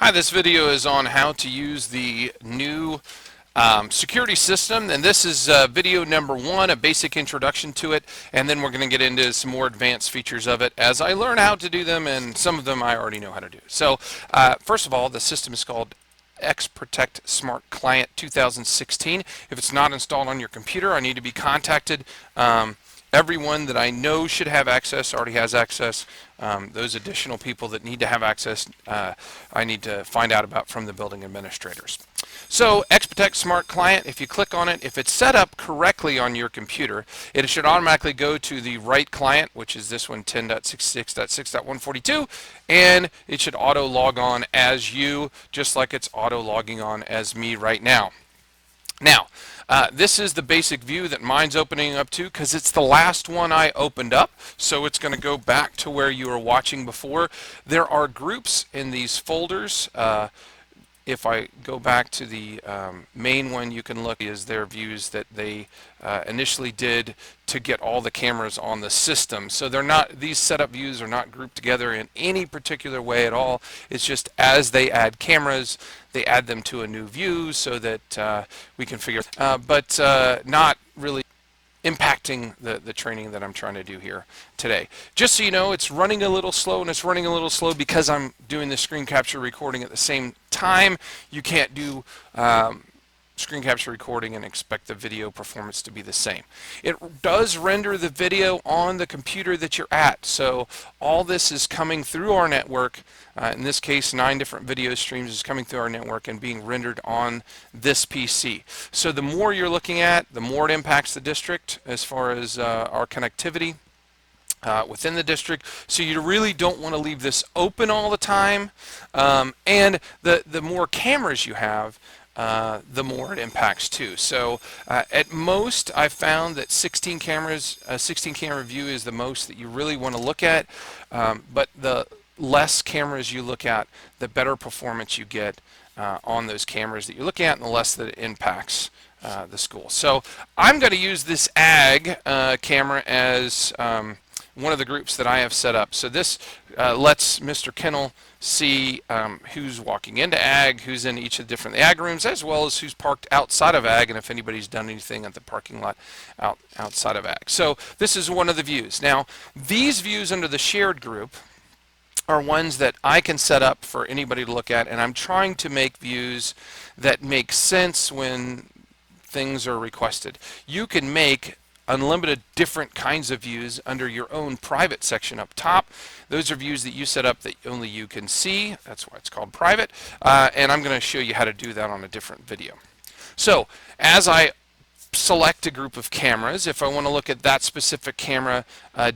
Hi, this video is on how to use the new security system, and this is video number 1, a basic introduction to it, and then we're going to get into some more advanced features of it as I learn how to do them, and some of them I already know how to do. So first of all, the system is called XProtect Smart Client 2016. If it's not installed on your computer, I need to be contacted. Everyone that I know should have access already has access. Those additional people that need to have access, I need to find out about from the building administrators. So XProtect Smart Client, if you click on it, if it's set up correctly on your computer, it should automatically go to the right client, which is this one, 10.66.6.142, and it should auto log on as you, just like it's auto logging on as me right now. Now, this is the basic view that mine's opening up to because it's the last one I opened up, so it's going to go back to where you were watching before. There are groups in these folders. If I go back to the main one, you can look is their views that they initially did to get all the cameras on the system. So they're not, these setup views are not grouped together in any particular way at all. It's just as they add cameras, they add them to a new view so that we can figure, but not really impacting the training that I'm trying to do here today. Just so you know, it's running a little slow, and it's running a little slow because I'm doing the screen capture recording at the same time. You can't do screen capture recording and expect the video performance to be the same. It does render the video on the computer that you're at, so all this is coming through our network. In this case, 9 different video streams is coming through our network and being rendered on this PC. So the more you're looking at, the more it impacts the district as far as our connectivity within the district. So you really don't want to leave this open all the time, and the more cameras you have, the more it impacts too. So at most, I've found that 16 cameras, a 16 camera view is the most that you really want to look at, but the less cameras you look at, the better performance you get on those cameras that you're looking at, and the less that it impacts the school. So I'm going to use this ag camera as one of the groups that I have set up. So this lets Mr. Kennel see who's walking into ag, who's in each of the different ag rooms, as well as who's parked outside of ag, and if anybody's done anything at the parking lot outside of ag. So this is one of the views. Now, these views under the shared group are ones that I can set up for anybody to look at, and I'm trying to make views that make sense when things are requested. You can make unlimited different kinds of views under your own private section up top. Those are views that you set up that only you can see. That's why it's called private, and I'm going to show you how to do that on a different video. So as I select a group of cameras, if I want to look at that specific camera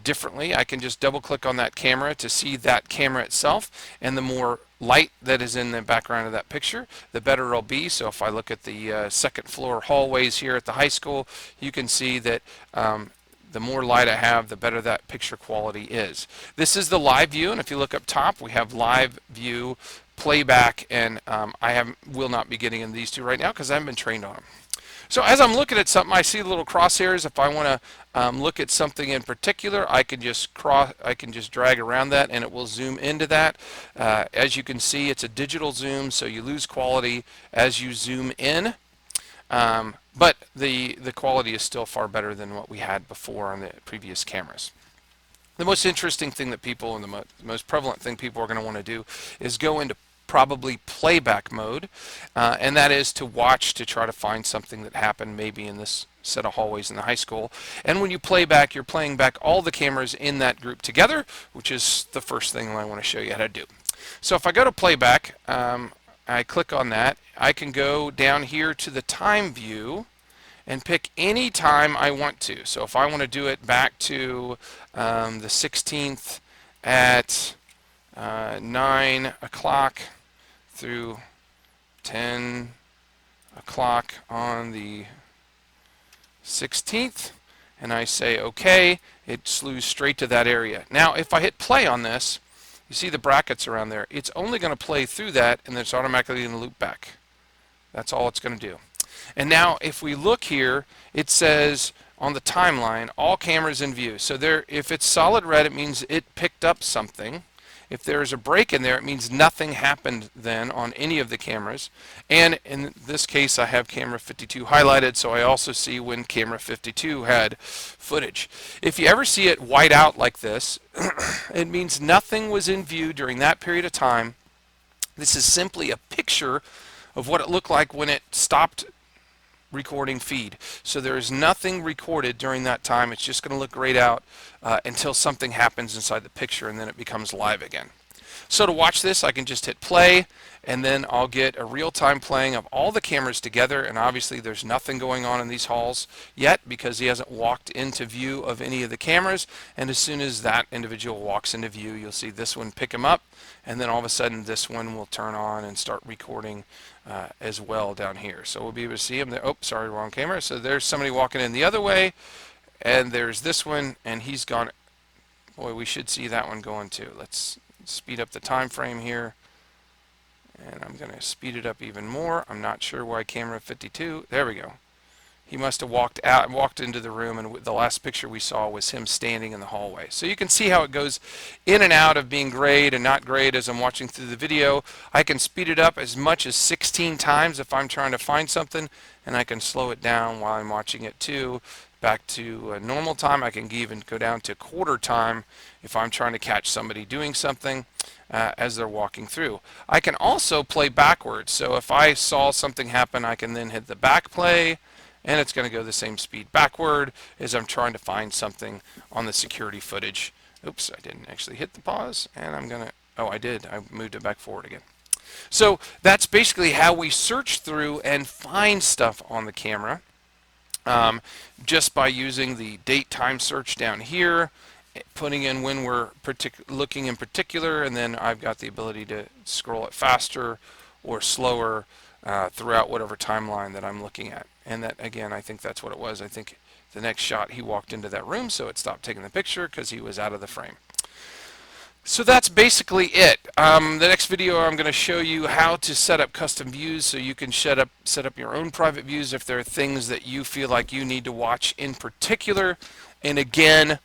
differently, I can just double click on that camera to see that camera itself, and the more light that is in the background of that picture, the better it'll be. So if I look at the second floor hallways here at the high school, you can see that the more light I have, the better that picture quality is. This is the live view, and if you look up top, we have live view, playback, and will not be getting in these two right now because I haven't been trained on them. So as I'm looking at something, I see little crosshairs. If I want to look at something in particular, I can just drag around that, and it will zoom into that. As you can see, it's a digital zoom, so you lose quality as you zoom in. But the quality is still far better than what we had before on the previous cameras. The most interesting thing that people, and the most prevalent thing people are going to want to do is go into probably playback mode, and that is to watch to try to find something that happened maybe in this set of hallways in the high school. And when you play back, you're playing back all the cameras in that group together, which is the first thing I want to show you how to do. So if I go to playback, I click on that. I can go down here to the time view and pick any time I want to. So if I want to do it back to the 16th at 9 o'clock through 10 o'clock on the 16th, and I say OK, it slews straight to that area. Now if I hit play on this, you see the brackets around there. It's only going to play through that, and then it's automatically going to loop back. That's all it's going to do. And now if we look here, it says on the timeline, all cameras in view. So there, if it's solid red, it means it picked up something. If there is a break in there, it means nothing happened then on any of the cameras. And in this case, I have camera 52 highlighted, so I also see when camera 52 had footage. If you ever see it white out like this, it means nothing was in view during that period of time. This is simply a picture of what it looked like when it stopped recording feed. So there is nothing recorded during that time. It's just going to look grayed out until something happens inside the picture, and then it becomes live again. So to watch this, I can just hit play, and then I'll get a real-time playing of all the cameras together. And obviously there's nothing going on in these halls yet because he hasn't walked into view of any of the cameras. And as soon as that individual walks into view, you'll see this one pick him up, and then all of a sudden this one will turn on and start recording as well down here. So we'll be able to see him there. Oh, sorry, wrong camera. So there's somebody walking in the other way, and there's this one, and he's gone. Boy, we should see that one going too. Let's speed up the time frame here, and I'm going to speed it up even more. I'm not sure why camera 52. There we go. He must have walked out and walked into the room, and the last picture we saw was him standing in the hallway. So you can see how it goes in and out of being grayed and not grayed as I'm watching through the video. I can speed it up as much as 16 times if I'm trying to find something, and I can slow it down while I'm watching it too. Back to normal time. I can even go down to quarter time if I'm trying to catch somebody doing something as they're walking through. I can also play backwards. So if I saw something happen, I can then hit the back play, and it's going to go the same speed backward as I'm trying to find something on the security footage. Oops, I didn't actually hit the pause, and I'm going to, oh, I did. I moved it back forward again. So that's basically how we search through and find stuff on the camera. Just by using the date time search down here, putting in when we're looking in particular, and then I've got the ability to scroll it faster or slower throughout whatever timeline that I'm looking at. And that, again, I think that's what it was. I think the next shot he walked into that room, so it stopped taking the picture because he was out of the frame. So that's basically it. The next video I'm going to show you how to set up custom views so you can set up your own private views if there are things that you feel like you need to watch in particular. And again,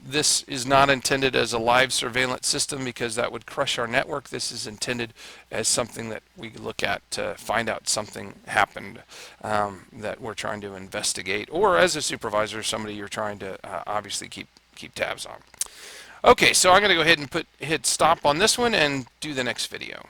this is not intended as a live surveillance system because that would crush our network. This is intended as something that we look at to find out something happened that we're trying to investigate, or as a supervisor, somebody you're trying to obviously keep tabs on. Okay, so I'm going to go ahead and hit stop on this one and do the next video.